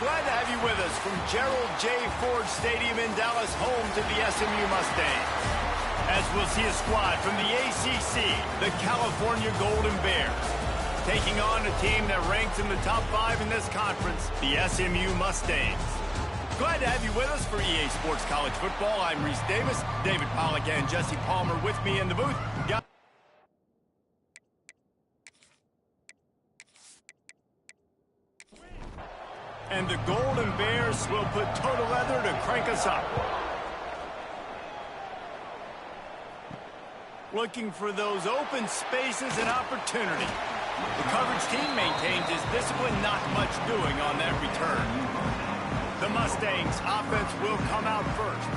Glad to have you with us from Gerald J. Ford Stadium in Dallas, home to the SMU Mustangs. As we'll see a squad from the ACC, the California Golden Bears, taking on a team that ranks in the top 5 in this conference, the SMU Mustangs. Glad to have you with us for EA Sports College Football. I'm Reese Davis, David Pollack and Jesse Palmer with me in the booth. And the Golden Bears will put total leather to crank us up. Looking for those open spaces and opportunity. The coverage team maintains his discipline, not much doing on that return. The Mustangs offense will come out first.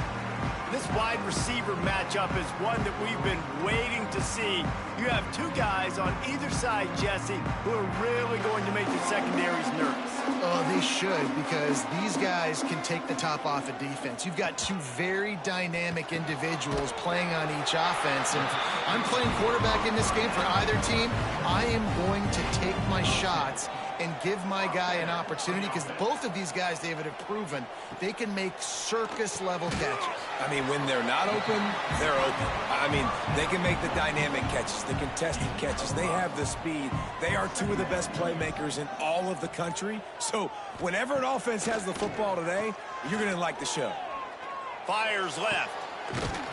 This wide receiver matchup is one that we've been waiting to see. You have two guys on either side, Jesse, who are really going to make the secondaries nervous. Oh, they should, because these guys can take the top off of defense. You've got two very dynamic individuals playing on each offense, and if I'm playing quarterback in this game for either team, I am going to take my shots and give my guy an opportunity, because both of these guys, David, have proven they can make circus-level catches. I mean, when they're not open, they're open. I mean, they can make the dynamic catches, the contested catches. They have the speed. They are two of the best playmakers in all of the country. So whenever an offense has the football today, you're going to like the show. Fires left.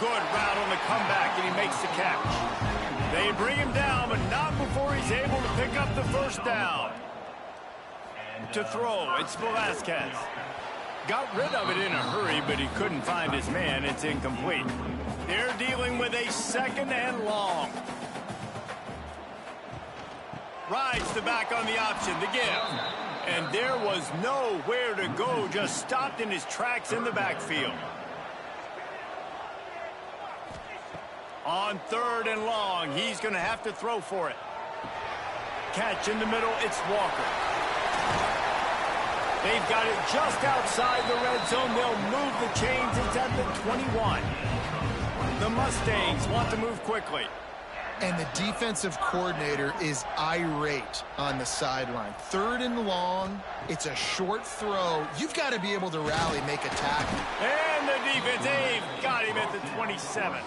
Good route on the comeback, and he makes the catch. They bring him down, but not before he's able to pick up the first down. To throw, it's Velasquez. Got rid of it in a hurry, but he couldn't find his man. It's incomplete. They're dealing with a second and long. Rides the back on the option, the give. And there was nowhere to go, just stopped in his tracks in the backfield. On third and long, he's going to have to throw for it. Catch in the middle, it's Walker. They've got it just outside the red zone. They'll move the chains. It's at the 21. The Mustangs want to move quickly. And the defensive coordinator is irate on the sideline. Third and long, it's a short throw. You've got to be able to rally, make a tackle. And the defense, they've got him at the 27.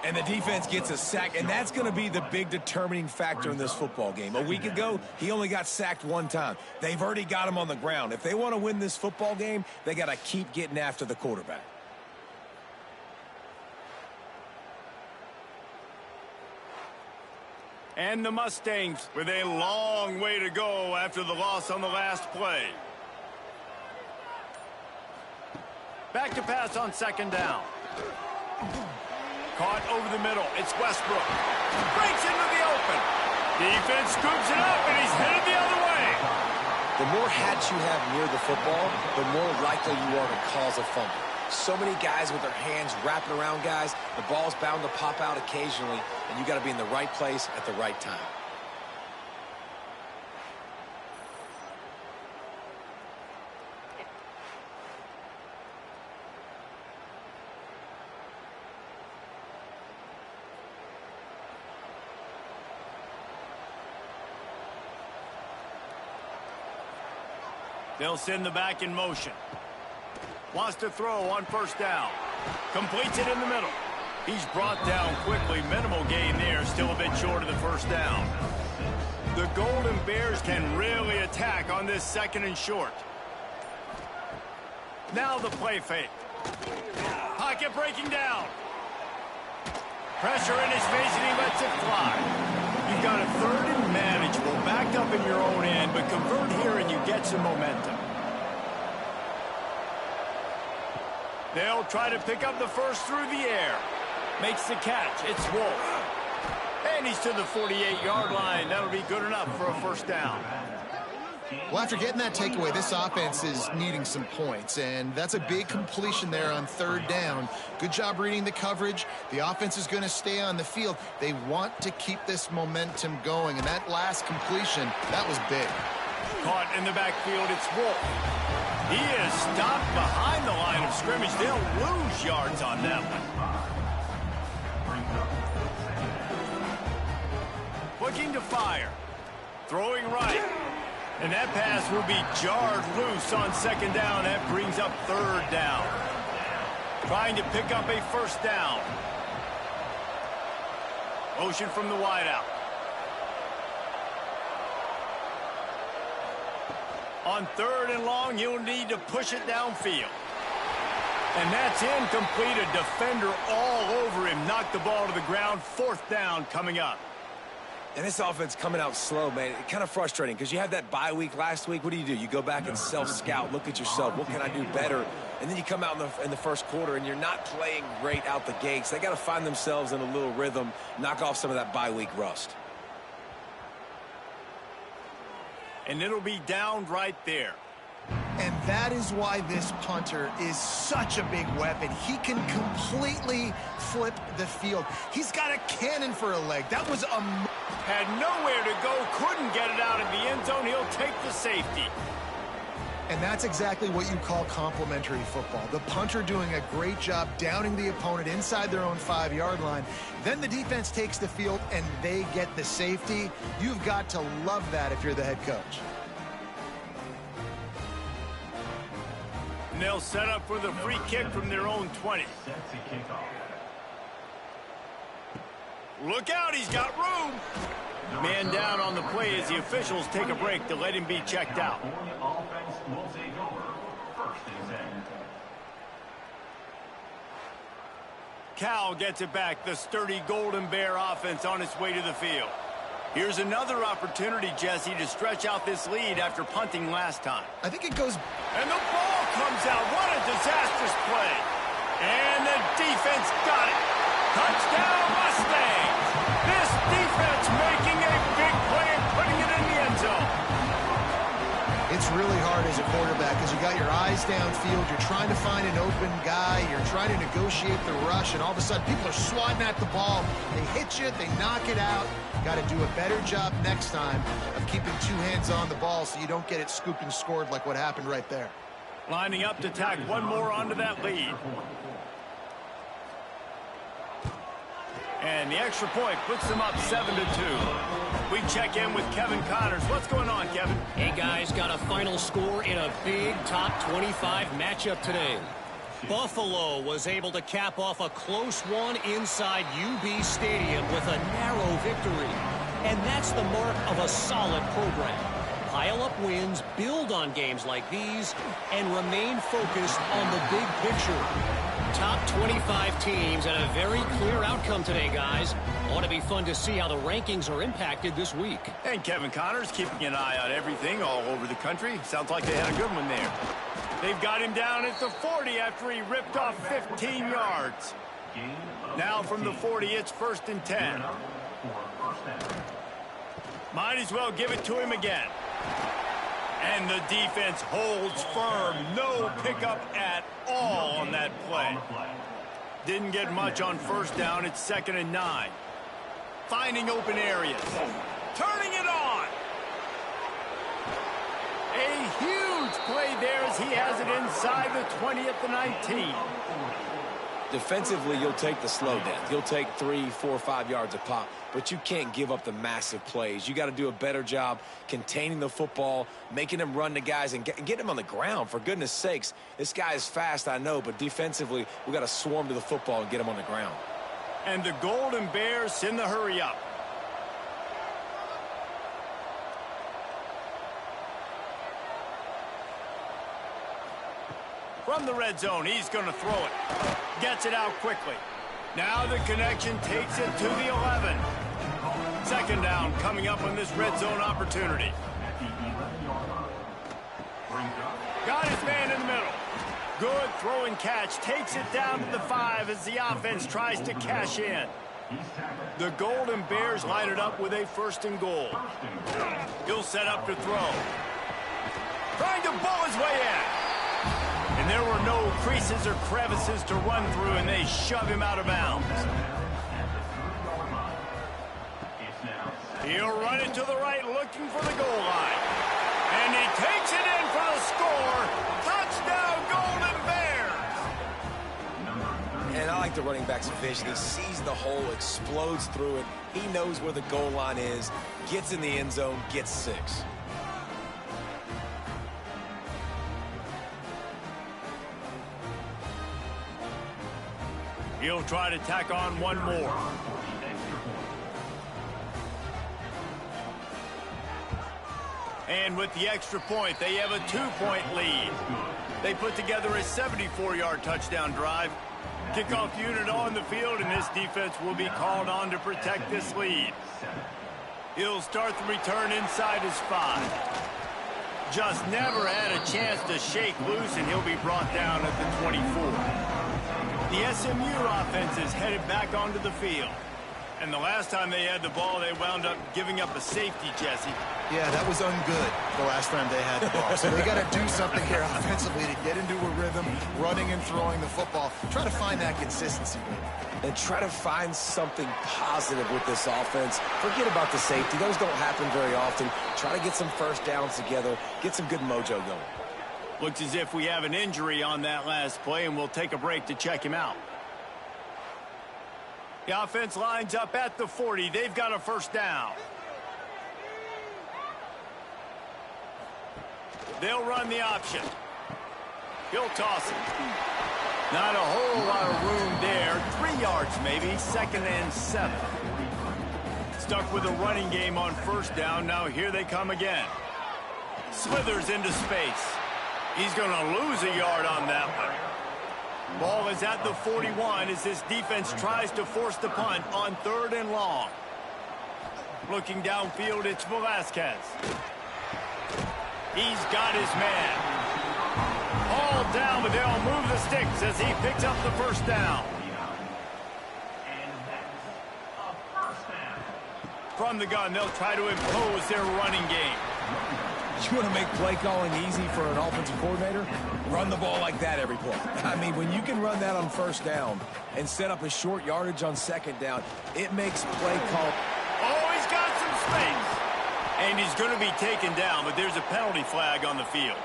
And the defense gets a sack, and that's going to be the big determining factor in this football game. A week ago, he only got sacked one time. They've already got him on the ground. If they want to win this football game, they got to keep getting after the quarterback. And the Mustangs with a long way to go after the loss on the last play. Back to pass on second down. Caught over the middle. It's Westbrook. Breaks into the open. Defense scoops it up, and he's headed the other way. The more hats you have near the football, the more likely you are to cause a fumble. So many guys with their hands wrapping around guys, the ball's bound to pop out occasionally, and you got to be in the right place at the right time. They'll send the back in motion. Wants to throw on first down. Completes it in the middle. He's brought down quickly. Minimal gain there. Still a bit short of the first down. The Golden Bears can really attack on this second and short. Now the play fake. Pocket breaking down. Pressure in his face, and he lets it fly. You've got a third and manageable, backed up in your own end, but convert here and you get some momentum. They'll try to pick up the first through the air. Makes the catch. It's Wolf. And he's to the 48-yard line. That'll be good enough for a first down. Well, after getting that takeaway, this offense is needing some points, and that's a big completion there on third down. Good job reading the coverage. The offense is going to stay on the field. They want to keep this momentum going, and that last completion, that was big. Caught in the backfield, it's Wolf. He is stopped behind the line of scrimmage. They'll lose yards on that one. Looking to fire. Throwing right. And that pass will be jarred loose on second down. That brings up third down. Trying to pick up a first down. Motion from the wideout. On third and long, he'll need to push it downfield. And that's incomplete. A defender all over him. Knocked the ball to the ground. Fourth down coming up. And this offense coming out slow, man. Kind of frustrating because you had that bye week last week. What do? You go back and self-scout. Look at yourself. What can I do better? And then you come out in the first quarter, and you're not playing great out the gates. They got to find themselves in a little rhythm, knock off some of that bye week rust. And it'll be down right there. And that is why this punter is such a big weapon. He can completely flip the field. He's got a cannon for a leg. That was had nowhere to go, couldn't get it out of the end zone. He'll take the safety. And that's exactly what you call complementary football. The punter doing a great job downing the opponent inside their own 5-yard line. Then the defense takes the field and they get the safety. You've got to love that if you're the head coach. And they'll set up for the free kick from their own 20. Look out, he's got room. Man down on the play as the officials take a break to let him be checked out. Cal gets it back, the sturdy Golden Bear offense on its way to the field. Here's another opportunity, Jesse, to stretch out this lead after punting last time. I think it goes... And the ball comes out. What a disastrous play. And the defense got it. Touchdown, Mustangs. This defense making a big play and putting it in the end zone. It's really hard as a quarterback because you got your eyes downfield. You're trying to find an open guy. You're trying to negotiate the rush, and all of a sudden people are swatting at the ball. They hit you. They knock it out. Got to do a better job next time of keeping two hands on the ball so you don't get it scooped and scored like what happened right there. Lining up to tack one more onto that lead. And the extra point puts them up 7-2. We check in with Kevin Connors. What's going on, Kevin? Hey, guys, got a final score in a big top 25 matchup today. Buffalo was able to cap off a close one inside UB Stadium with a narrow victory. And that's the mark of a solid program. Pile up wins, build on games like these, and remain focused on the big picture. Top 25 teams and a very clear outcome today, guys. Ought to be fun to see how the rankings are impacted this week. And Kevin Connors keeping an eye on everything all over the country. Sounds like they had a good one there. They've got him down at the 40 after he ripped off 15 yards. Now from the 40, it's 1st and 10. Might as well give it to him again. And the defense holds firm. No pickup at all on that play. Didn't get much on first down. It's 2nd and 9. Finding open areas. Turning it on. A huge play there as he has it inside the 20 at the 19. Defensively, you'll take the slow down. You'll take 3, 4, 5 yards a pop, but you can't give up the massive plays. You got to do a better job containing the football, making them run the guys, and get them on the ground. For goodness sakes, this guy is fast, I know, but defensively, we got to swarm to the football and get him on the ground. And the Golden Bears send the hurry up. From the red zone, he's going to throw it. Gets it out quickly. Now the connection takes it to the 11. 2nd down coming up on this red zone opportunity. Got his man in the middle. Good throw and catch. Takes it down to the 5 as the offense tries to cash in. The Golden Bears line it up with a 1st and goal. He'll set up to throw. Trying to bull his way in. And there were no creases or crevices to run through, and they shove him out of bounds. He'll run it to the right, looking for the goal line. And he takes it in for the score. Touchdown, Golden Bears! And I like the running back's vision. He sees the hole, explodes through it. He knows where the goal line is, gets in the end zone, gets 6. He'll try to tack on one more. And with the extra point, they have a 2-point lead. They put together a 74-yard touchdown drive. Kickoff unit on the field, and this defense will be called on to protect this lead. He'll start the return inside his 5. Just never had a chance to shake loose, and he'll be brought down at the 24. The SMU offense is headed back onto the field. And the last time they had the ball, they wound up giving up a safety, Jesse. Yeah, that was ungood the last time they had the ball. So they got to do something here offensively to get into a rhythm, running and throwing the football. Try to find that consistency. And try to find something positive with this offense. Forget about the safety. Those don't happen very often. Try to get some first downs together. Get some good mojo going. Looks as if we have an injury on that last play, and we'll take a break to check him out. The offense lines up at the 40. They've got a first down. They'll run the option. He'll toss it. Not a whole lot of room there. 3 yards maybe. 2nd and 7. Stuck with a running game on first down. Now here they come again. Slithers into space. He's going to lose a yard on that one. Ball is at the 41 as this defense tries to force the punt on 3rd and long. Looking downfield, it's Velasquez. He's got his man. All down, but they'll move the sticks as he picks up the first down. From the gun, they'll try to impose their running game. You want to make play calling easy for an offensive coordinator? Run the ball like that every play. I mean, when you can run that on first down and set up a short yardage on 2nd down, it makes play call. Oh, he's got some space. And he's going to be taken down, but there's a penalty flag on the field.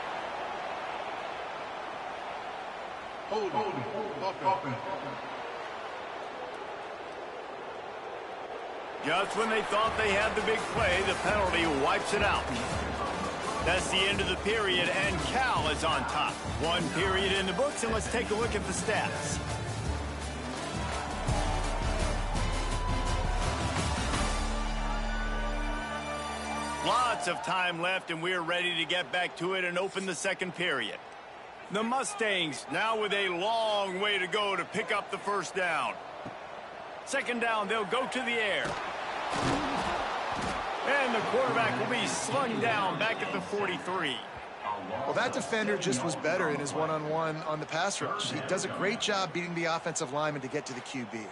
Just when they thought they had the big play, the penalty wipes it out. That's the end of the period, and Cal is on top. 1 period in the books, and let's take a look at the stats. Lots of time left, and we're ready to get back to it and open the 2nd period. The Mustangs now with a long way to go to pick up the first down. 2nd down, they'll go to the air. And the quarterback will be slung down back at the 43. Well, that defender just was better in his one-on-one on the pass rush. He does a great job beating the offensive lineman to get to the QB.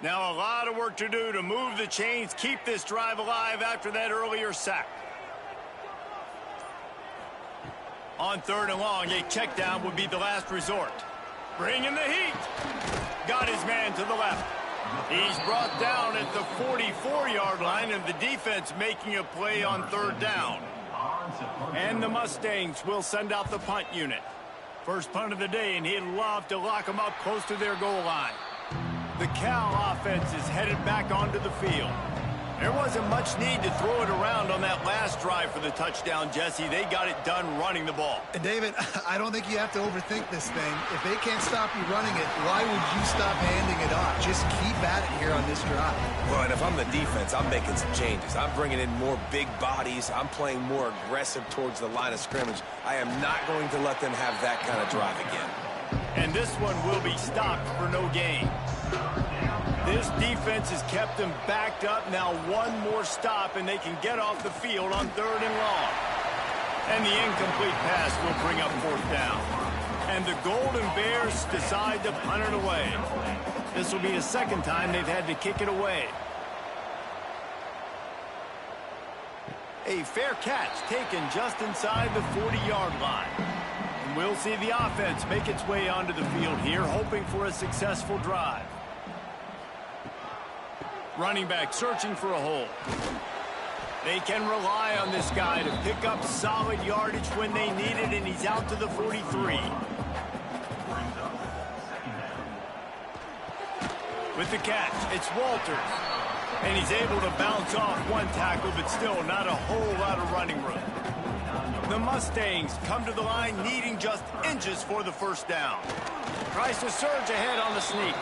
Now a lot of work to do to move the chains, keep this drive alive after that earlier sack. On 3rd and long, a check down would be the last resort. Bringing the heat. Got his man to the left. He's brought down at the 44-yard line, and the defense making a play on 3rd down. And the Mustangs will send out the punt unit. First punt of the day, and he'd love to lock them up close to their goal line. The Cal offense is headed back onto the field. There wasn't much need to throw it around on that last drive for the touchdown, Jesse. They got it done running the ball. And David, I don't think you have to overthink this thing. If they can't stop you running it, why would you stop handing it off? Just keep at it here on this drive. Well, and if I'm the defense, I'm making some changes. I'm bringing in more big bodies. I'm playing more aggressive towards the line of scrimmage. I am not going to let them have that kind of drive again. And this one will be stopped for no gain. This defense has kept them backed up. Now one more stop, and they can get off the field on 3rd and long. And the incomplete pass will bring up 4th down. And the Golden Bears decide to punt it away. This will be the 2nd time they've had to kick it away. A fair catch taken just inside the 40-yard line. And we'll see the offense make its way onto the field here, hoping for a successful drive. Running back searching for a hole. They can rely on this guy to pick up solid yardage when they need it, and he's out to the 43. With the catch, it's Walters. And he's able to bounce off one tackle, but still not a whole lot of running room. The Mustangs come to the line needing just inches for the first down. Tries to surge ahead on the sneak.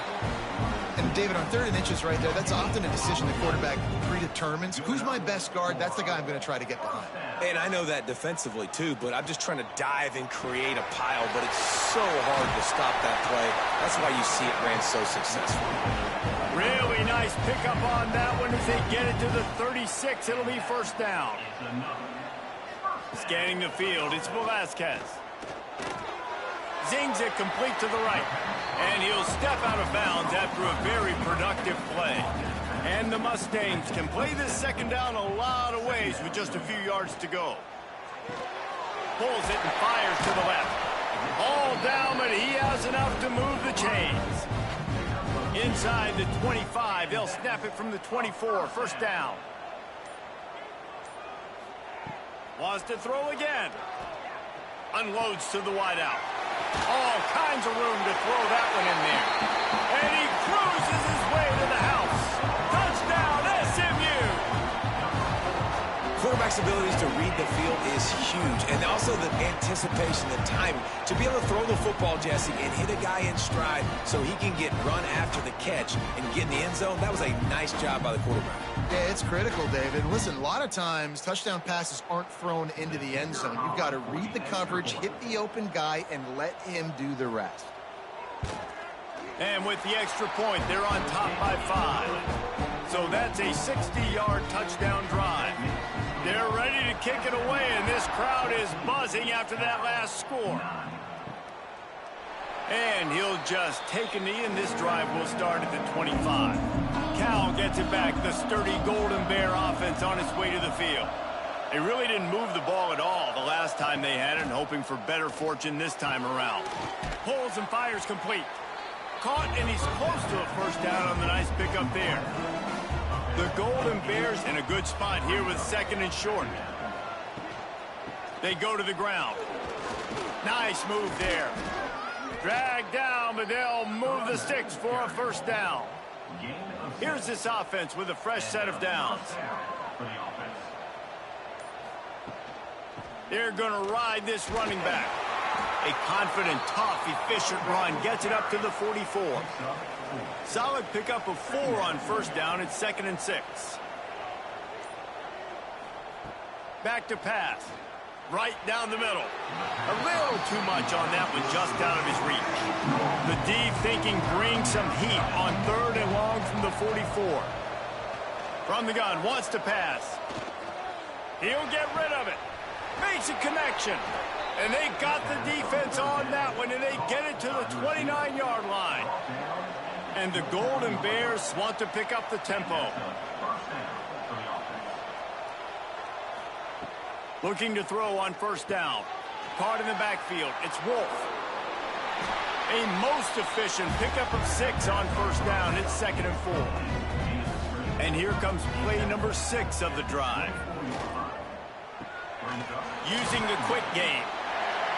And David, on 3rd and inches right there, that's often a decision the quarterback predetermines. Who's my best guard? That's the guy I'm going to try to get behind. And I know that defensively, too, but I'm just trying to dive and create a pile, but it's so hard to stop that play. That's why you see it ran so successful. Really nice pickup on that one as they get it to the 36. It'll be first down. Scanning the field, it's Velasquez. Zings it complete to the right. And he'll step out of bounds after a very productive play. And the Mustangs can play this second down a lot of ways with just a few yards to go. Pulls it and fires to the left. All down, but he has enough to move the chains. Inside the 25, they'll snap it from the 24. First down. Wants to throw again. Unloads to the wideout. All kinds of room to throw that one in there. And he cruises his way to the house. Touchdown, SMU! Quarterback's abilities to read the field is huge, and also the anticipation, the timing. To be able to throw the football, Jesse, and hit a guy in stride so he can get run after the catch and get in the end zone, that was a nice job by the quarterback. Yeah, it's critical, David. Listen, a lot of times touchdown passes aren't thrown into the end zone. You've got to read the coverage, hit the open guy, and let him do the rest. And with the extra point, they're on top by 5. So that's a 60-yard touchdown drive. They're ready to kick it away, and this crowd is buzzing after that last score. And he'll just take a knee, and this drive will start at the 25. Cal gets it back, the sturdy Golden Bear offense on its way to the field. They really didn't move the ball at all the last time they had it, and hoping for better fortune this time around. Pulls and fires complete. Caught, and he's close to a first down on the nice pickup there. The Golden Bears in a good spot here with 2nd and short. They go to the ground. Nice move there. Dragged down, but they'll move the sticks for a first down. Here's this offense with a fresh set of downs. They're going to ride this running back. A confident, tough, efficient run gets it up to the 44. Solid pickup of 4 on first down at 2nd and 6. Back to pass. Right down the middle. A little too much on that one, just out of his reach. The deep thinking brings some heat on 3rd and long from the 44. From the gun, wants to pass. He'll get rid of it. Makes a connection. And they got the defense on that one, and they get it to the 29-yard line. And the Golden Bears want to pick up the tempo. Looking to throw on first down. Caught in the backfield. It's Wolf. A most efficient pickup of 6 on first down. It's 2nd and 4. And here comes play number 6 of the drive. Using the quick game.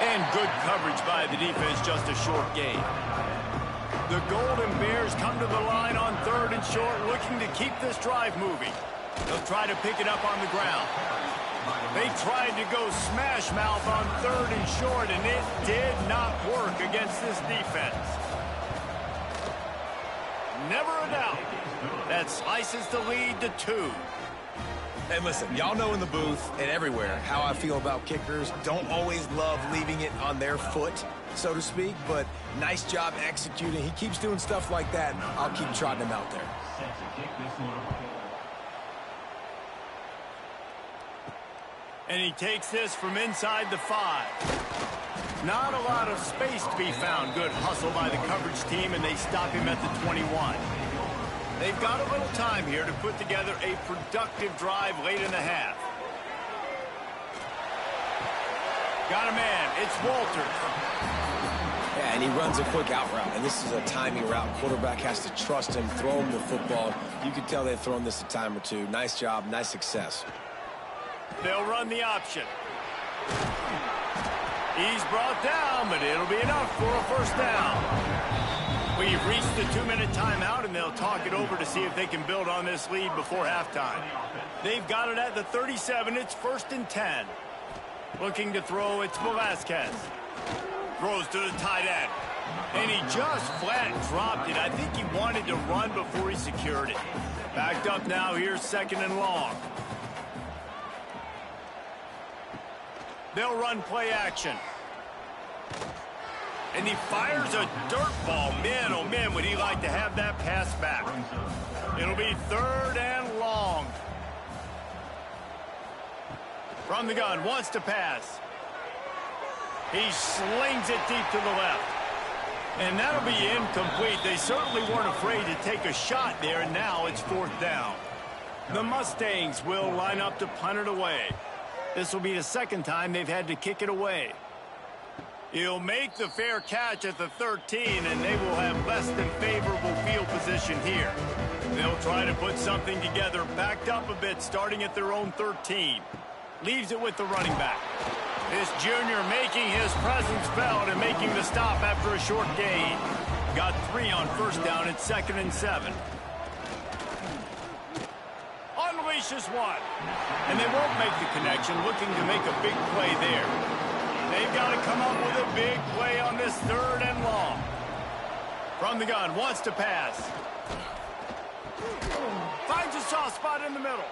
And good coverage by the defense, just a short gain. The Golden Bears come to the line on 3rd and short, looking to keep this drive moving. They'll try to pick it up on the ground. They tried to go smash mouth on 3rd and short, and it did not work against this defense. Never a doubt. That slices the lead to 2. And listen, y'all know in the booth and everywhere how I feel about kickers. Don't always love leaving it on their foot, so to speak, but nice job executing. He keeps doing stuff like that. I'll keep trotting him out there. And he takes this from inside the 5. Not a lot of space to be found. Good hustle by the coverage team, and they stop him at the 21. They've got a little time here to put together a productive drive late in the half. Got a man. It's Walters. Yeah, and he runs a quick out route, and this is a timing route. Quarterback has to trust him, throw him the football. You can tell they've thrown this a time or two. Nice job, nice success. They'll run the option. He's brought down, but it'll be enough for a first down. We've reached the 2-minute timeout, and they'll talk it over to see if they can build on this lead before halftime. They've got it at the 37. It's 1st and 10. Looking to throw, it's Velasquez. Throws to the tight end. And he just flat dropped it. I think he wanted to run before he secured it. Backed up now. Here's 2nd and long. They'll run play action. And he fires a dirt ball. Man, oh man, would he like to have that pass back. It'll be 3rd and long. From the gun, wants to pass. He slings it deep to the left. And that'll be incomplete. They certainly weren't afraid to take a shot there, and now it's 4th down. The Mustangs will line up to punt it away. This will be the 2nd time they've had to kick it away. He'll make the fair catch at the 13, and they will have less than favorable field position here. They'll try to put something together, backed up a bit, starting at their own 13. Leaves it with the running back. This junior making his presence felt and making the stop after a short gain. Got 3 on 1st down at 2nd and 7. Unleashes one. And they won't make the connection, looking to make a big play there. They've got to come up with a big play on this 3rd and long. From the gun, wants to pass. Finds a soft spot in the middle.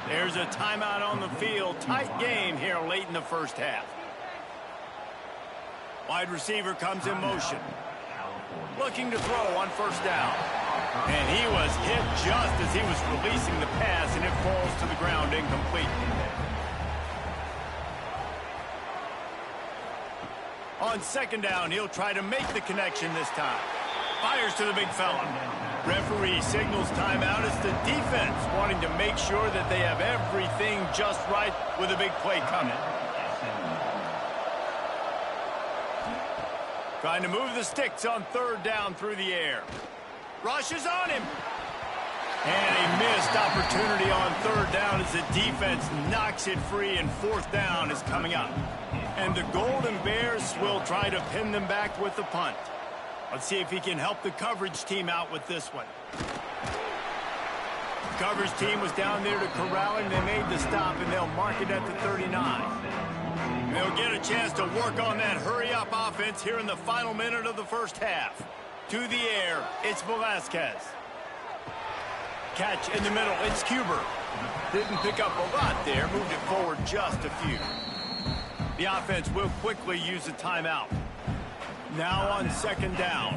There's a timeout on the field. Tight game here late in the 1st half. Wide receiver comes in motion. Looking to throw on 1st down. And he was hit just as he was releasing the pass, and it falls to the ground incomplete. On 2nd down, he'll try to make the connection this time. Fires to the big fella. Referee signals timeout. It's the defense wanting to make sure that they have everything just right with a big play coming. Trying to move the sticks on 3rd down through the air. Rushes on him. And a missed opportunity on 3rd down as the defense knocks it free, and 4th down is coming up. And the Golden Bears will try to pin them back with the punt. Let's see if he can help the coverage team out with this one. The coverage team was down there to corral him. They made the stop, and they'll mark it at the 39. They'll get a chance to work on that hurry-up offense here in the final minute of the 1st half. To the air, it's Velasquez. Catch in the middle, it's Cuber. Didn't pick up a lot there, moved it forward just a few. The offense will quickly use a timeout. Now on 2nd down.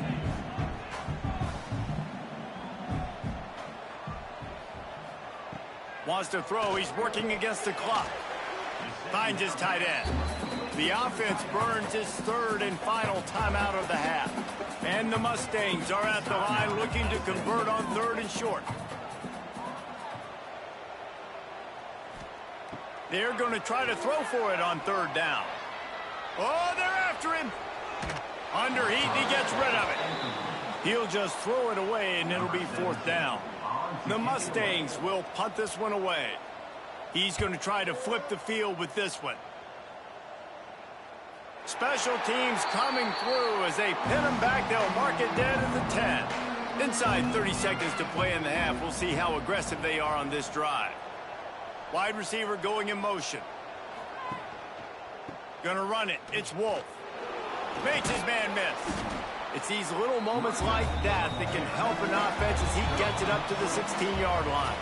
Wants to throw, he's working against the clock. Finds his tight end. The offense burns his 3rd and final timeout of the half. And the Mustangs are at the line looking to convert on 3rd and short. They're going to try to throw for it on 3rd down. Oh, they're after him. Underheat, and he gets rid of it. He'll just throw it away, and it'll be 4th down. The Mustangs will punt this one away. He's going to try to flip the field with this one. Special teams coming through as they pin him back. They'll mark it dead at the 10. Inside 30 seconds to play in the half. We'll see how aggressive they are on this drive. Wide receiver going in motion. Gonna run it. It's Wolf. Makes his man miss. It's these little moments like that that can help an offense as he gets it up to the 16-yard line.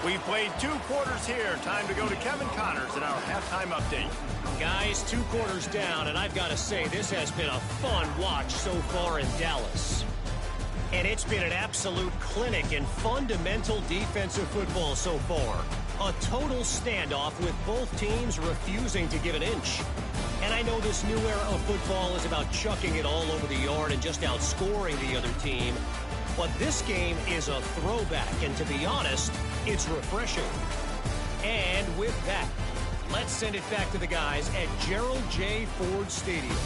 We played 2 quarters here. Time to go to Kevin Connors in our halftime update. Guys, 2 quarters down, and I've got to say, this has been a fun watch so far in Dallas. And it's been an absolute clinic in fundamental defensive football so far. A total standoff with both teams refusing to give an inch. And I know this new era of football is about chucking it all over the yard and just outscoring the other team. But this game is a throwback, and to be honest, it's refreshing. And with that, let's send it back to the guys at Gerald J. Ford Stadium.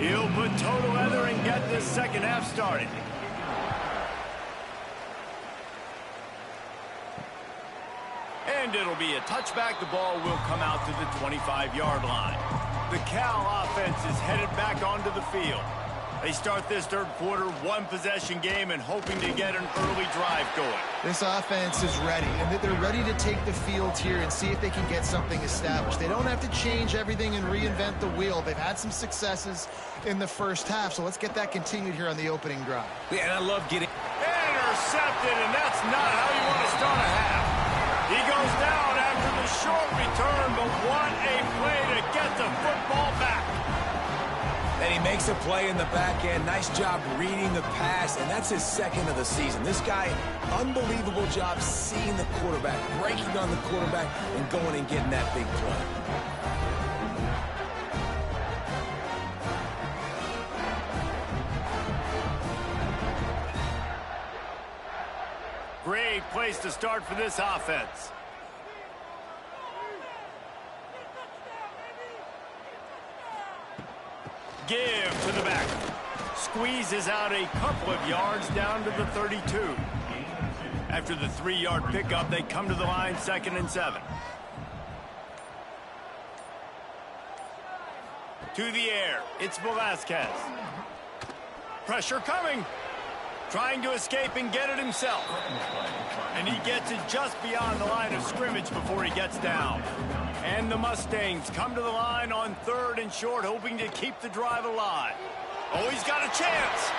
He'll put total leather and get this 2nd half started. And it'll be a touchback. The ball will come out to the 25-yard line. The Cal offense is headed back onto the field. They start this third quarter, one-possession game, and hoping to get an early drive going. This offense is ready, and they're ready to take the field here and see if they can get something established. They don't have to change everything and reinvent the wheel. They've had some successes in the first half, so let's get that continued here on the opening drive. Yeah, and I love getting... Intercepted, and that's not how you want to start a half. He goes down after the short return, but what a play to get the football back. And he makes a play in the back end. Nice job reading the pass, and that's his second of the season. This guy, unbelievable job seeing the quarterback, breaking on the quarterback, and going and getting that big play. Great place to start for this offense. Give to the back. Squeezes out a couple of yards down to the 32. After the 3-yard pickup, they come to the line 2nd and 7. To the air. It's Velasquez. Pressure coming. Trying to escape and get it himself. And he gets it just beyond the line of scrimmage before he gets down. And the Mustangs come to the line on 3rd and short, hoping to keep the drive alive. Oh, he's got a chance.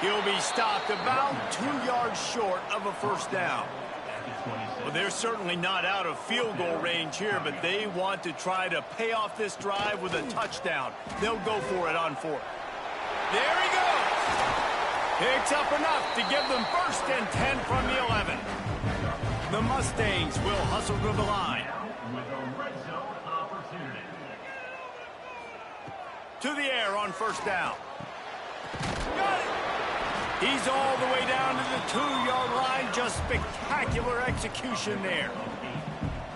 He'll be stopped about 2 yards short of a first down. Well, they're certainly not out of field goal range here, but they want to try to pay off this drive with a touchdown. They'll go for it on 4th. There he goes. Picks up enough to give them 1st and 10 from the 11. The Mustangs will hustle to the line. To the air on 1st down. Got it. He's all the way down to the 2-yard line. Just spectacular execution there.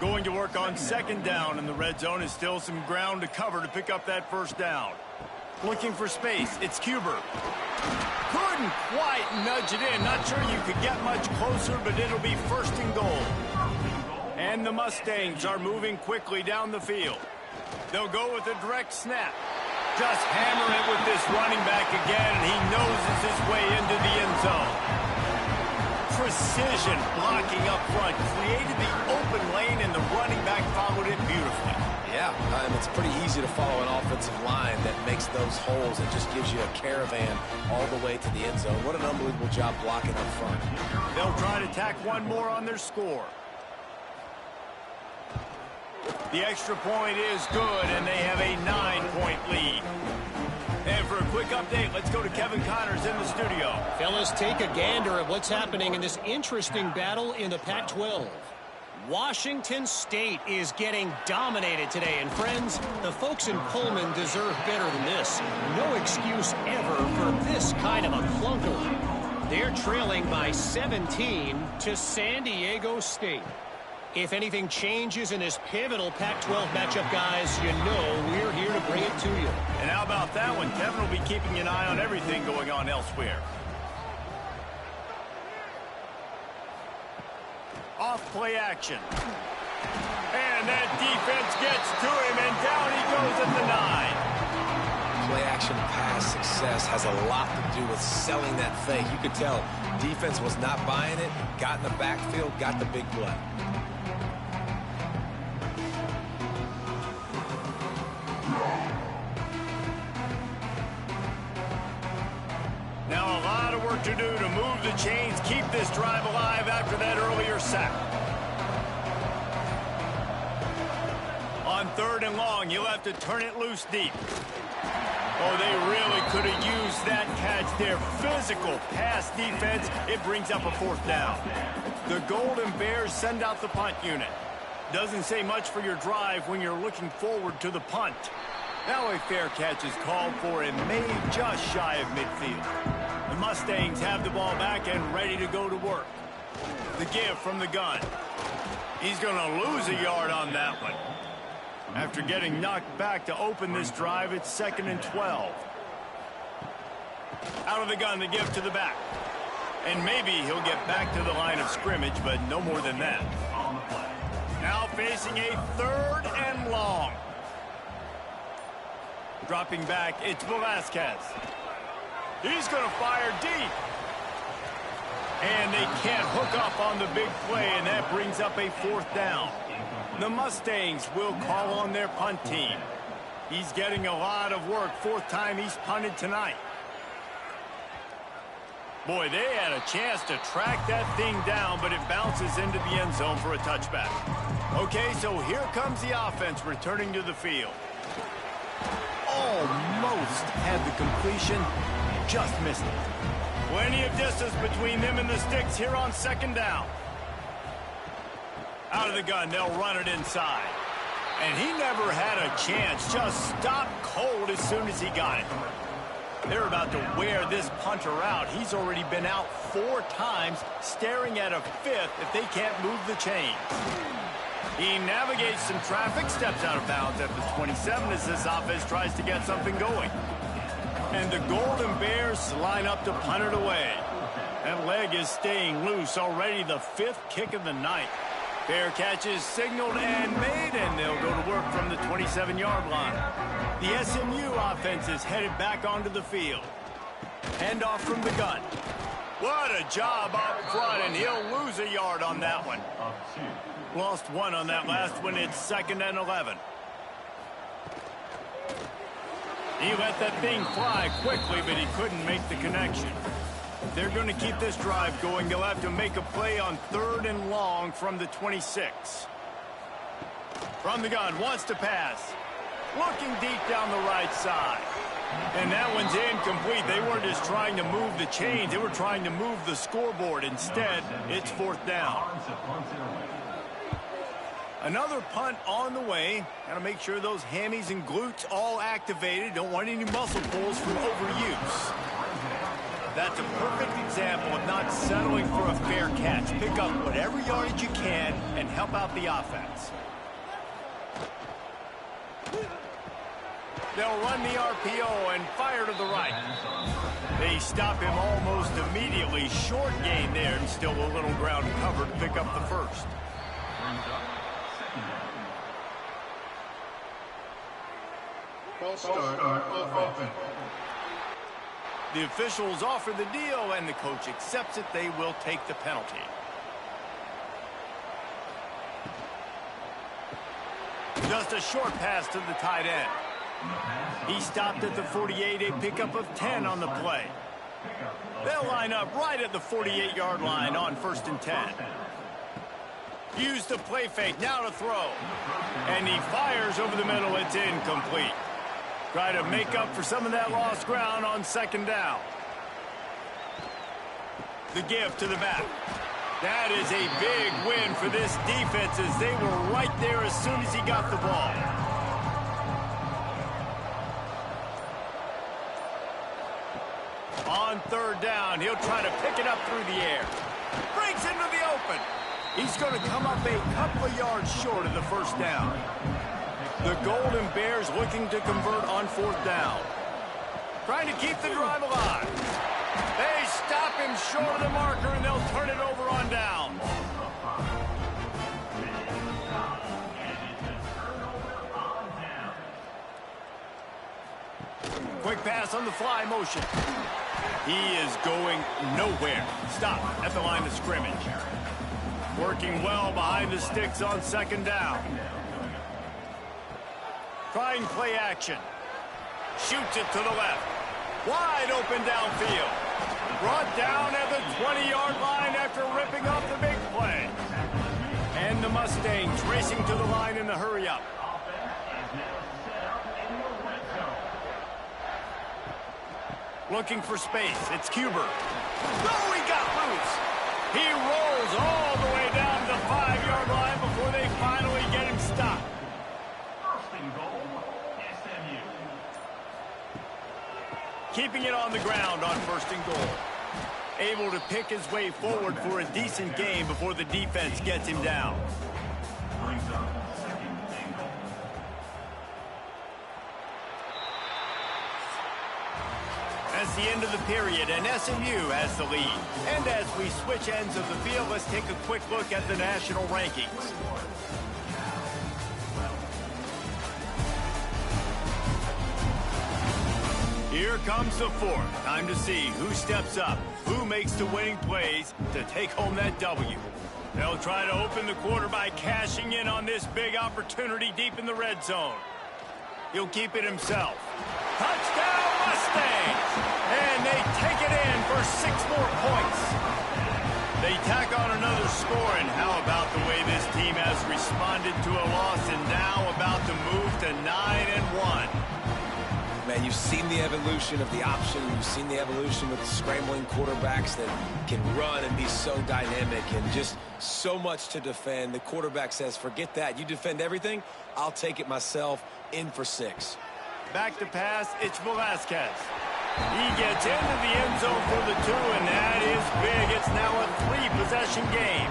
Going to work on 2nd down, and the red zone is still some ground to cover to pick up that 1st down. Looking for space. It's Cuber. Couldn't quite nudge it in. Not sure you could get much closer, but it'll be 1st and goal. And the Mustangs are moving quickly down the field. They'll go with a direct snap. Just hammer it with this running back again, and he noses his way into the end zone. Precision blocking up front. Created the open lane, and the running back followed it beautifully. Yeah, it's pretty easy to follow an offensive line that makes those holes and just gives you a caravan all the way to the end zone. What an unbelievable job blocking up front. They'll try to tack one more on their score. The extra point is good, and they have a 9-point lead. And for a quick update, let's go to Kevin Connors in the studio. Fellas, take a gander at what's happening in this interesting battle in the Pac-12. Washington State is getting dominated today. And friends, the folks in Pullman deserve better than this. No excuse ever for this kind of a clunker. They're trailing by 17 to San Diego State. If anything changes in this pivotal Pac-12 matchup, guys, you know we're here to bring it to you. And how about that one? Kevin will be keeping an eye on everything going on elsewhere. Off play action. And that defense gets to him, and down he goes at the 9. Play action pass success has a lot to do with selling that fake. You could tell defense was not buying it, got in the backfield, got the big play. Now a lot of work to do to move the chains, keep this drive alive after that earlier sack. On 3rd and long, you'll have to turn it loose deep. Oh, they really could have used that catch there. Physical pass defense. It brings up a 4th down. The Golden Bears send out the punt unit. Doesn't say much for your drive when you're looking forward to the punt. Now a fair catch is called for and made just shy of midfield. The Mustangs have the ball back and ready to go to work. The give from the gun. He's going to lose a yard on that one. After getting knocked back to open this drive, it's 2nd and 12. Out of the gun, the give to the back. And maybe he'll get back to the line of scrimmage, but no more than that. Now facing a 3rd and long. Dropping back, it's Velasquez. He's going to fire deep. And they can't hook up on the big play, and that brings up a 4th down. The Mustangs will call on their punt team. He's getting a lot of work. 4th time he's punted tonight. Boy, they had a chance to track that thing down, but it bounces into the end zone for a touchback. Okay, so here comes the offense returning to the field. Almost had the completion, just missed it. Plenty of distance between them and the sticks here on 2nd down. Out of the gun, they'll run it inside. And he never had a chance, just stopped cold as soon as he got it. They're about to wear this punter out. He's already been out 4 times, staring at a 5th if they can't move the chains. He navigates some traffic, steps out of bounds at the 27 as this offense tries to get something going. And the Golden Bears line up to punt it away. That leg is staying loose, already the 5th kick of the night. Fair catch is signaled and made, and they'll go to work from the 27-yard line. The SMU offense is headed back onto the field. Handoff from the gun. What a job up front, and he'll lose a yard on that one. Lost 1 on that last one. It's 2nd and 11. He let that thing fly quickly, but he couldn't make the connection. They're going to keep this drive going. They'll have to make a play on 3rd and long from the 26. From the gun, wants to pass. Looking deep down the right side. And that one's incomplete. They weren't just trying to move the chains. They were trying to move the scoreboard. Instead, it's 4th down. Another punt on the way. Got to make sure those hammies and glutes all activated. Don't want any muscle pulls from overuse. That's a perfect example of not settling for a fair catch. Pick up whatever yardage you can and help out the offense. They'll run the RPO and fire to the right. They stop him almost immediately. Short gain there and still a little ground cover to pick up the 1st. The officials offer the deal, and the coach accepts it. They will take the penalty. Just a short pass to the tight end. He stopped at the 48, a pickup of 10 on the play. They'll line up right at the 48-yard line on 1st and 10. Use the play fake, now to throw. And he fires over the middle. It's incomplete. Try to make up for some of that lost ground on 2nd down. The give to the back. That is a big win for this defense as they were right there as soon as he got the ball. On 3rd down, he'll try to pick it up through the air. Breaks into the open. He's going to come up a couple of yards short of the 1st down. The Golden Bears looking to convert on 4th down. Trying to keep the drive alive. They stop him short of the marker, and they'll turn it over on down. Quick pass on the fly motion. He is going nowhere. Stop at the line of scrimmage. Working well behind the sticks on 2nd down. Trying play action. Shoots it to the left. Wide open downfield. Brought down at the 20-yard line after ripping off the big play. And the Mustangs racing to the line in the hurry-up. Looking for space. It's Cuber. Oh, he got loose. He rolls all the way down the 5-yard line before they finally get him stopped. Keeping it on the ground on 1st and goal. Able to pick his way forward for a decent game before the defense gets him down. That's the end of the period, and SMU has the lead. And as we switch ends of the field, let's take a quick look at the national rankings. Here comes the fourth. Time to see who steps up, who makes the winning plays to take home that W. They'll try to open the quarter by cashing in on this big opportunity deep in the red zone. He'll keep it himself. Touchdown Mustangs! And they take it in for 6 more points. They tack on another score, and how about the way this team has responded to a loss and now about to move to 9-1. Man, you've seen the evolution of the option. You've seen the evolution with the scrambling quarterbacks that can run and be so dynamic and just so much to defend. The quarterback says, forget that. You defend everything, I'll take it myself. In for 6. Back to pass, it's Velasquez. He gets into the end zone for the 2, and that is big. It's now a 3-possession game.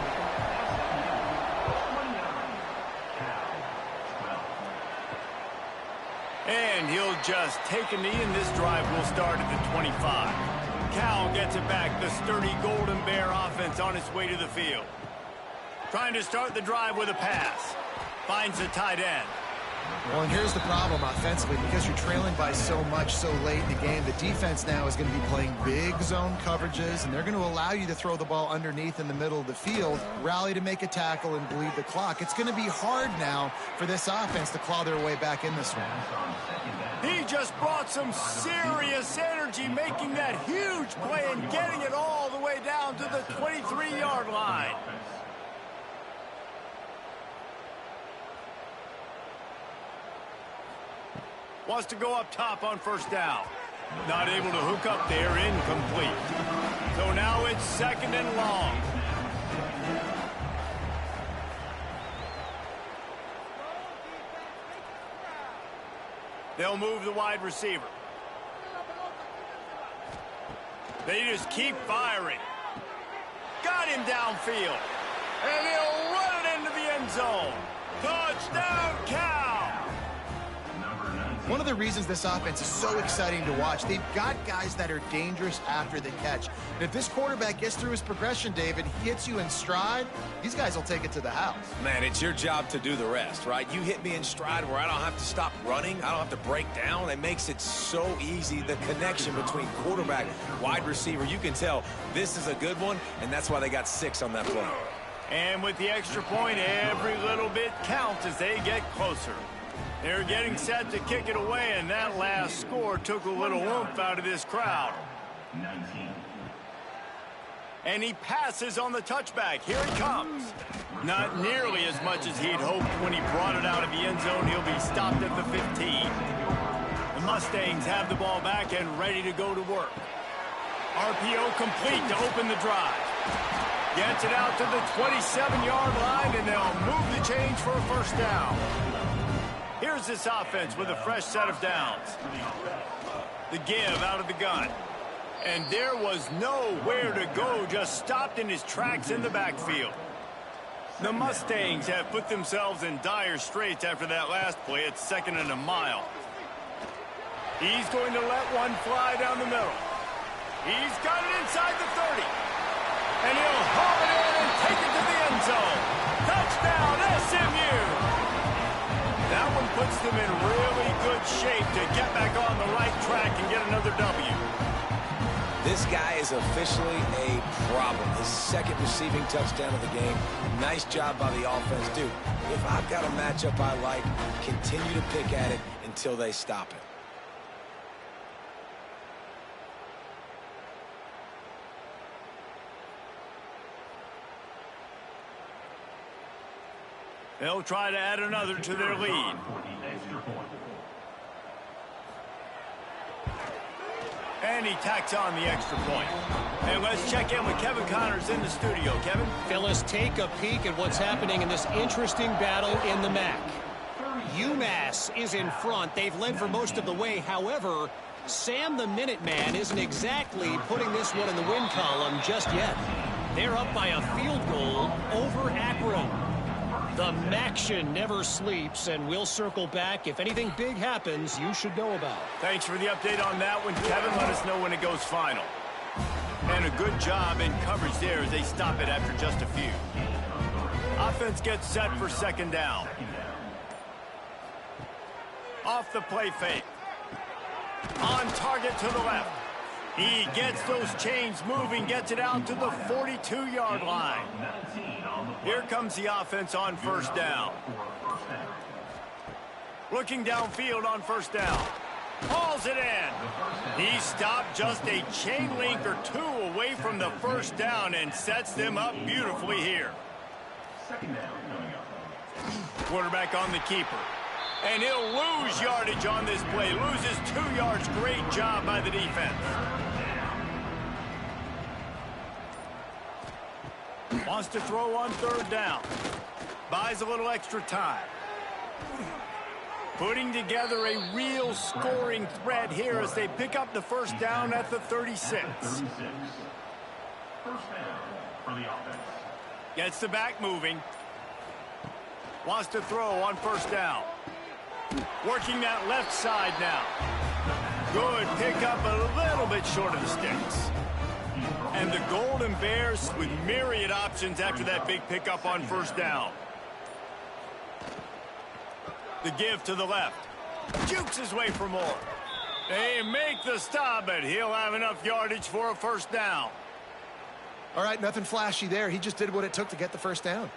And he'll just take a knee, and this drive will start at the 25. Cal gets it back. The sturdy Golden Bear offense on its way to the field. Trying to start the drive with a pass. Finds the tight end. Well, and here's the problem offensively. Because you're trailing by so much so late in the game, the defense now is going to be playing big zone coverages, and they're going to allow you to throw the ball underneath in the middle of the field, rally to make a tackle, and bleed the clock. It's going to be hard now for this offense to claw their way back in this one. He just brought some serious energy, making that huge play and getting it all the way down to the 23-yard line. Wants to go up top on first down. Not able to hook up there, incomplete. So now it's 2nd and long. They'll move the wide receiver. They just keep firing. Got him downfield. And he'll run it into the end zone. Touchdown, Cal! One of the reasons this offense is so exciting to watch, they've got guys that are dangerous after the catch. And if this quarterback gets through his progression, David, hits you in stride, these guys will take it to the house. Man, it's your job to do the rest, right? You hit me in stride where I don't have to stop running. I don't have to break down. It makes it so easy. The connection between quarterback, wide receiver, you can tell this is a good one, and that's why they got 6 on that play. And with the extra point, every little bit counts as they get closer. They're getting set to kick it away, and that last score took a little oomph out of this crowd. 19. And he passes on the touchback. Here he comes. Not nearly as much as he'd hoped when he brought it out of the end zone. He'll be stopped at the 15. The Mustangs have the ball back and ready to go to work. RPO complete to open the drive. Gets it out to the 27-yard line, and they'll move the change for a first down. Here's this offense with a fresh set of downs. The give out of the gun. And there was nowhere to go, just stopped in his tracks in the backfield. The Mustangs have put themselves in dire straits after that last play. It's 2nd and a mile. He's going to let one fly down the middle. He's got it inside the 30. And he'll haul it in and take it to the end zone. Touchdown, SMU! That one puts them in really good shape to get back on the right track and get another W. This guy is officially a problem. His 2nd receiving touchdown of the game. Nice job by the offense. Dude, if I've got a matchup I like, continue to pick at it until they stop it. They'll try to add another to their lead. And he tacks on the extra point. And let's check in with Kevin Connors in the studio. Kevin? Phyllis, take a peek at what's happening in this interesting battle in the MAC. UMass is in front. They've led for most of the way. However, Sam the Minuteman isn't exactly putting this one in the win column just yet. They're up by a field goal over Akron. The Maction never sleeps, and we'll circle back. If anything big happens, you should know about. Thanks for the update on that one, Kevin. Let us know when it goes final. And a good job in coverage there as they stop it after just a few. Offense gets set for 2nd down. Off the play fake. On target to the left. He gets those chains moving, gets it out to the 42-yard line. Here comes the offense on first down. Looking downfield on first down. Hauls it in. He stopped just a chain link or two away from the first down and sets them up beautifully here. Quarterback on the keeper. And he'll lose yardage on this play. Loses 2 yards. Great job by the defense. Wants to throw on third down. Buys a little extra time. Putting together a real scoring threat here as they pick up the first down at the 36. First down for the offense. Gets the back moving. Wants to throw on first down. Working that left side now. Good pickup, a little bit short of the sticks. And the Golden Bears with myriad options after that big pickup on first down. The give to the left. Jukes his way for more. They make the stop, but he'll have enough yardage for a first down. All right, nothing flashy there. He just did what it took to get the first down.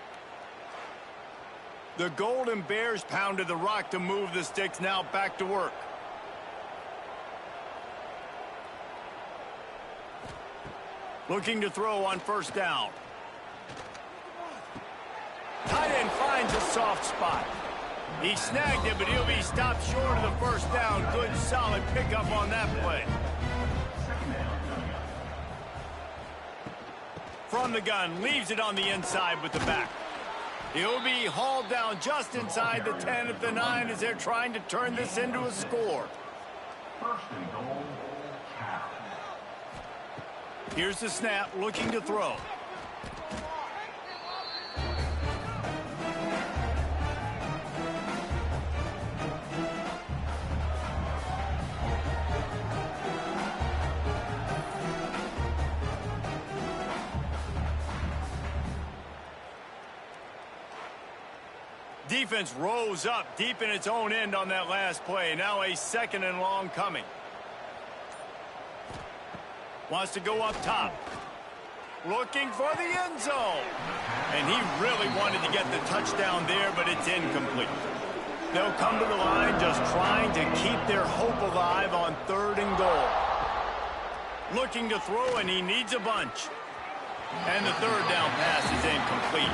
The Golden Bears pounded the rock to move the sticks. Now back to work. Looking to throw on first down. Tight end finds a soft spot. He snagged it, but he'll be stopped short of the first down. Good, solid pickup on that play. From the gun, leaves it on the inside with the back. He'll be hauled down just inside the 10 at the 9 as they're trying to turn this into a score. First and goal. Here's the snap, looking to throw. Defense rose up deep in its own end on that last play. Now a second and long coming. Wants to go up top. Looking for the end zone. And he really wanted to get the touchdown there, but it's incomplete. They'll come to the line just trying to keep their hope alive on third and goal. Looking to throw, and he needs a bunch. And the third down pass is incomplete.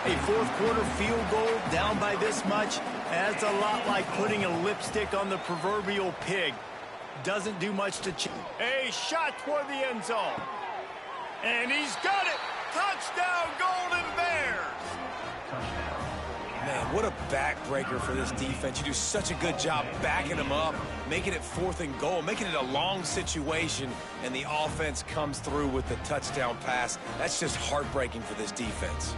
A fourth quarter field goal down by this much, that's a lot like putting a lipstick on the proverbial pig. Doesn't do much to change. A shot toward the end zone. And he's got it. Touchdown, Golden Bears. Man, what a backbreaker for this defense. You do such a good job backing them up, making it fourth and goal, making it a long situation, and the offense comes through with the touchdown pass. That's just heartbreaking for this defense.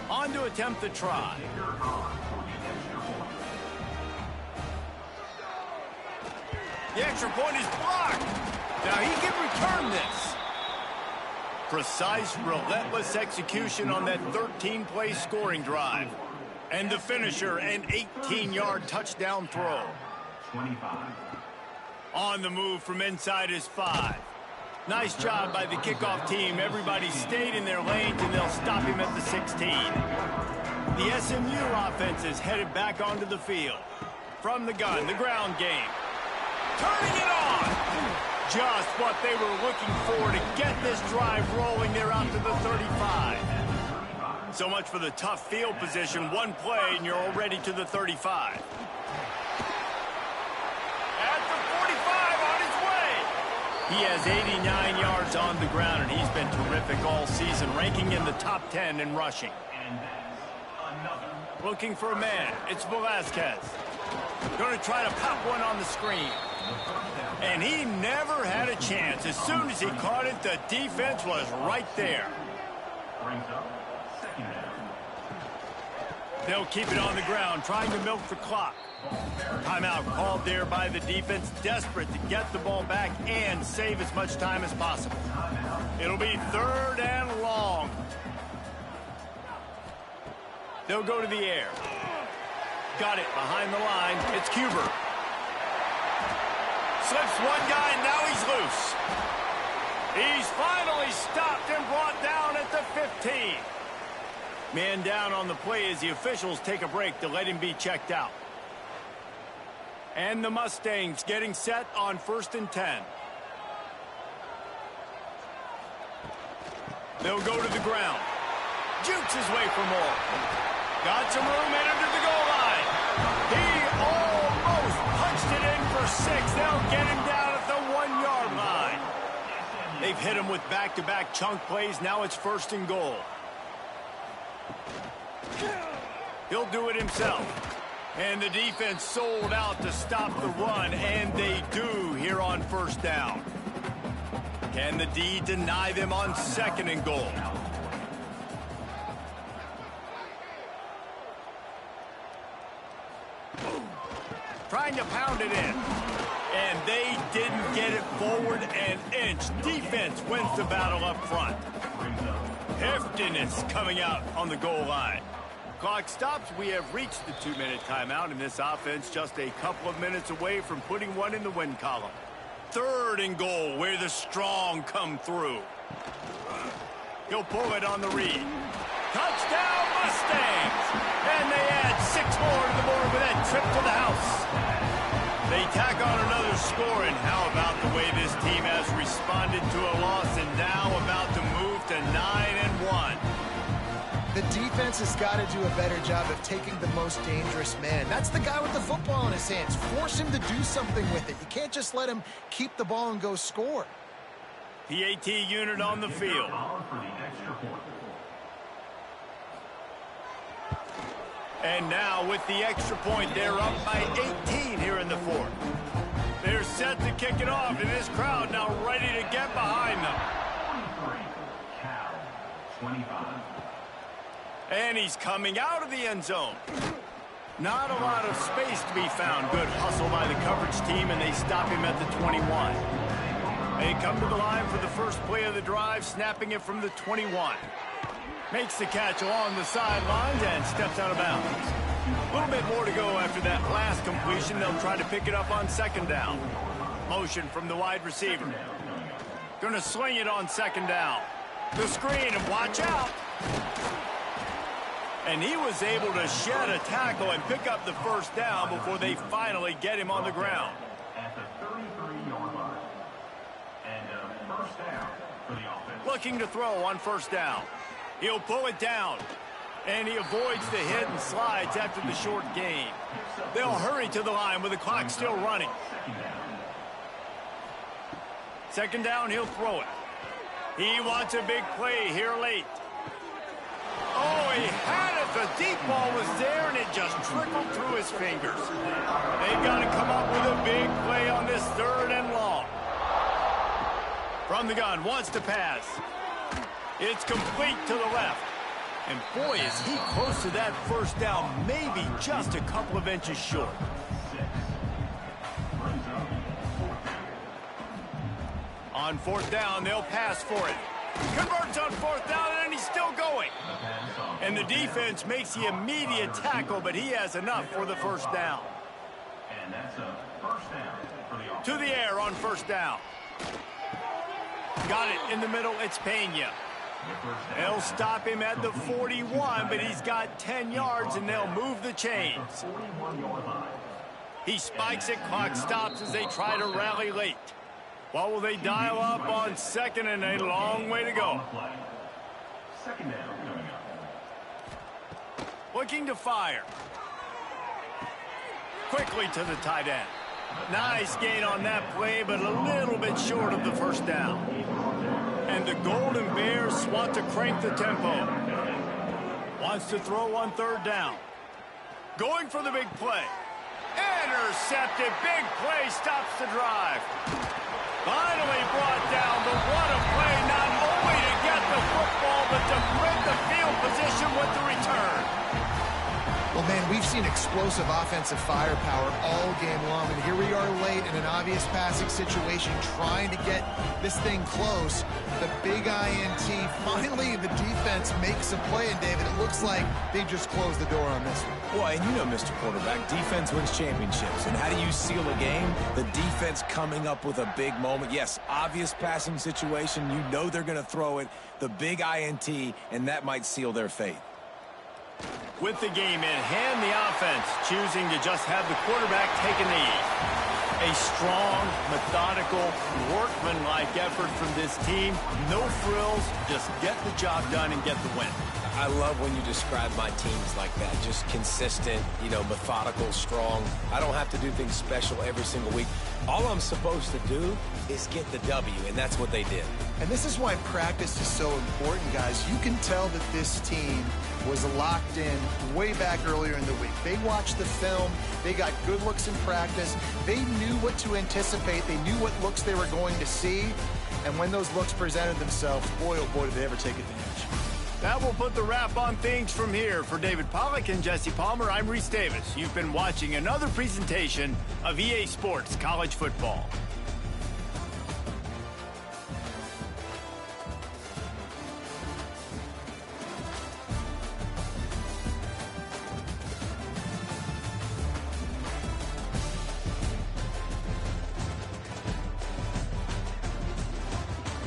On to attempt the try. The extra point is blocked. Now he can return this. Precise, relentless execution on that 13-play scoring drive. And the finisher, an 18-yard touchdown throw. 25. On the move from inside his 5. Nice job by the kickoff team. Everybody stayed in their lanes, and they'll stop him at the 16. The SMU offense is headed back onto the field. From the gun, the ground game. Turning it on! Just what they were looking for to get this drive rolling. They're out to the 35. So much for the tough field position. One play, and you're already to the 35. At the 45, on his way. He has 89 yards on the ground, and he's been terrific all season, ranking in the top 10 in rushing. Looking for a man. It's Velasquez. Going to try to pop one on the screen. And he never had a chance. As soon as he caught it, the defense was right there. They'll keep it on the ground, trying to milk the clock. Timeout called there by the defense, desperate to get the ball back and save as much time as possible. It'll be third and long. They'll go to the air. Got it behind the line. It's Cuber. Slips one guy, and now he's loose. He's finally stopped and brought down at the 15. Man down on the play as the officials take a break to let him be checked out. And the Mustangs getting set on 1st and 10. They'll go to the ground. Jukes his way for more. Got some room in under the goal line. He almost punched it in for 6. They'll get him down at the 1-yard line. They've hit him with back-to-back chunk plays. Now it's 1st and goal. He'll do it himself. And the defense sold out to stop the run, and they do here on 1st down. Can the D deny them on 2nd and goal? Trying to pound it in. And they didn't get it forward an inch. Defense wins the battle up front. Heftiness coming out on the goal line. Clock stops. We have reached the 2-minute timeout, and this offense just a couple of minutes away from putting one in the win column. 3rd and goal, where the strong come through. He'll pull it on the read. Touchdown, Mustangs! And they add 6 more to the board with that trip to the house. They tack on another score, and how about the way this team has responded to a loss and now about to move to 9-1. The defense has got to do a better job of taking the most dangerous man. That's the guy with the football in his hands. Force him to do something with it. You can't just let him keep the ball and go score. PAT unit on the field. And now with the extra point, they're up by 18 here in the 4th. They're set to kick it off, and this crowd now ready to get behind them. 25. And he's coming out of the end zone. Not a lot of space to be found. Good hustle by the coverage team, and they stop him at the 21. They come to the line for the first play of the drive, snapping it from the 21. Makes the catch along the sidelines and steps out of bounds. A little bit more to go after that last completion. They'll try to pick it up on 2nd down. Motion from the wide receiver. Going to sling it on 2nd down. The screen, and watch out. And he was able to shed a tackle and pick up the 1st down before they finally get him on the ground. At the 33-yard line. And 1st down for the offense. Looking to throw on 1st down. He'll pull it down. And he avoids the hit and slides after the short gain. They'll hurry to the line with the clock still running. 2nd down, he'll throw it. He wants a big play here late. Oh, he had it. The deep ball was there, and it just trickled through his fingers. They've got to come up with a big play on this 3rd and long. From the gun, wants to pass. It's complete to the left. And boy, is he close to that 1st down, maybe just a couple of inches short. On 4th down, they'll pass for it. Converts on 4th down, and he's still going. And the defense makes the immediate tackle, but he has enough for the 1st down. And that's a 1st down for the offense. To the air on 1st down. Got it in the middle. It's Pena. They'll stop him at the 41, but he's got 10 yards, and they'll move the chains. He spikes it. Clock stops as they try to rally late. What will they dial up on 2nd, and a long way to go? 2nd down coming up. Looking to fire. Quickly to the tight end. Nice gain on that play, but a little bit short of the 1st down. And the Golden Bears want to crank the tempo. Wants to throw on 3rd down. Going for the big play. Intercepted. Big play stops the drive. Finally brought down, but what a play, not only to get the football, but to print the field position with the return. Well, man, we've seen explosive offensive firepower all game long, and here we are late in an obvious passing situation trying to get this thing close. The big INT, finally the defense makes a play, and David, it looks like they just closed the door on this one. Well, and you know, Mr. Quarterback, defense wins championships. And how do you seal a game? The defense coming up with a big moment. Yes, obvious passing situation. You know they're going to throw it. The big INT, and that might seal their fate. With the game in hand, the offense choosing to just have the quarterback take a knee. A strong, methodical, workmanlike effort from this team. No frills, just get the job done and get the win. I love when you describe my teams like that. Just consistent, you know, methodical, strong. I don't have to do things special every single week. All I'm supposed to do is get the W, and that's what they did. And this is why practice is so important, guys. You can tell that this team was locked in way back earlier in the week. They watched the film. They got good looks in practice. They knew what to anticipate. They knew what looks they were going to see. And when those looks presented themselves, boy, oh boy, did they ever take advantage. That will put the wrap on things from here. For David Pollack and Jesse Palmer, I'm Reese Davis. You've been watching another presentation of EA Sports College Football.